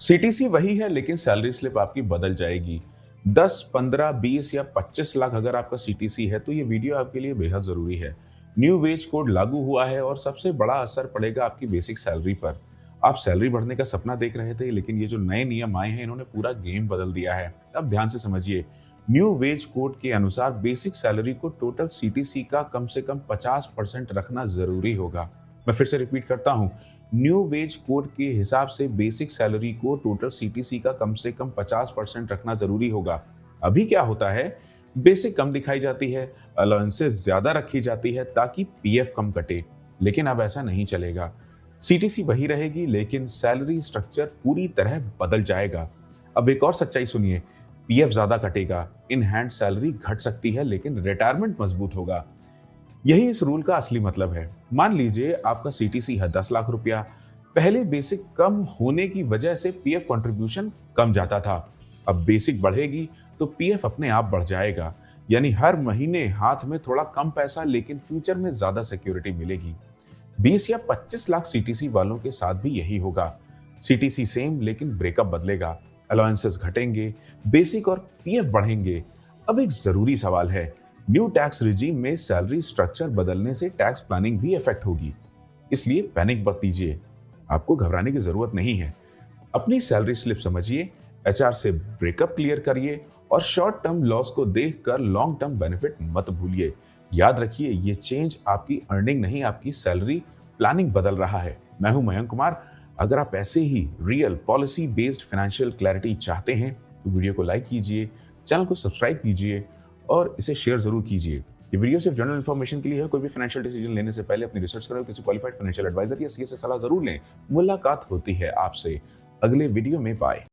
CTC वही है लेकिन सैलरी स्लिप आपकी बदल जाएगी। 10, 15, 20 या 25 लाख अगर आपका सीटीसी है तो ये वीडियो आपके लिए बेहद जरूरी है। न्यू वेज कोड लागू हुआ है और सबसे बड़ा असर पड़ेगा आपकी बेसिक सैलरी पर। आप सैलरी बढ़ने का सपना देख रहे थे लेकिन ये जो नए नियम आए हैं इन्होंने पूरा गेम बदल दिया है। अब ध्यान से समझिए। न्यू वेज कोड के अनुसार बेसिक सैलरी को टोटल सीटीसी का कम से कम 50% रखना जरूरी होगा। मैं फिर से रिपीट करता हूं। न्यू वेज कोड के हिसाब से बेसिक सैलरी को टोटल सीटीसी का कम से कम 50% रखना जरूरी होगा। अभी क्या होता है, बेसिक कम दिखाई जाती है, अलाउंसेस ज्यादा रखी जाती है ताकि पीएफ कम कटे, लेकिन अब ऐसा नहीं चलेगा। सीटीसी वही रहेगी लेकिन सैलरी स्ट्रक्चर पूरी तरह बदल जाएगा। अब एक और सच्चाई सुनिए, पीएफ ज्यादा कटेगा, इन हैंड सैलरी घट सकती है लेकिन रिटायरमेंट मजबूत होगा। यही इस रूल का असली मतलब है। मान लीजिए आपका सीटीसी है 10 लाख रुपया। पहले बेसिक कम होने की वजह से पीएफ कंट्रीब्यूशन कम जाता था। अब बेसिक बढ़ेगी तो पीएफ अपने आप बढ़ जाएगा। यानी हर महीने हाथ में थोड़ा कम पैसा लेकिन फ्यूचर में ज्यादा सिक्योरिटी मिलेगी। 20 या 25 लाख सीटीसी वालों के साथ भी यही होगा। सीटीसी सेम लेकिन ब्रेकअप बदलेगा, अलाउंसेस घटेंगे, बेसिक और पीएफ बढ़ेंगे। अब एक जरूरी सवाल है, न्यू टैक्स रिजीम में सैलरी स्ट्रक्चर बदलने से टैक्स प्लानिंग भी इफेक्ट होगी। इसलिए पैनिक मत कीजिए, आपको घबराने की जरूरत नहीं है। अपनी सैलरी स्लिप समझिए, एचआर से ब्रेकअप क्लियर करिए और शॉर्ट टर्म लॉस को देखकर लॉन्ग टर्म बेनिफिट मत भूलिए। याद रखिए, ये चेंज आपकी अर्निंग नहीं, आपकी सैलरी प्लानिंग बदल रहा है। मैं हूं मयंक कुमार। अगर आप ऐसे ही real policy based financial clarity चाहते हैं तो वीडियो को लाइक कीजिए, चैनल को सब्सक्राइब कीजिए और इसे शेयर जरूर कीजिए। ये वीडियो सिर्फ जनरल इन्फॉर्मेशन के लिए है। कोई भी फाइनेंशियल डिसीजन लेने से पहले अपनी रिसर्च करें, किसी क्वालिफाइड फाइनेंशियल एडवाइजर या सीए से सलाह जरूर लें। मुलाकात होती है आपसे अगले वीडियो में। बाय।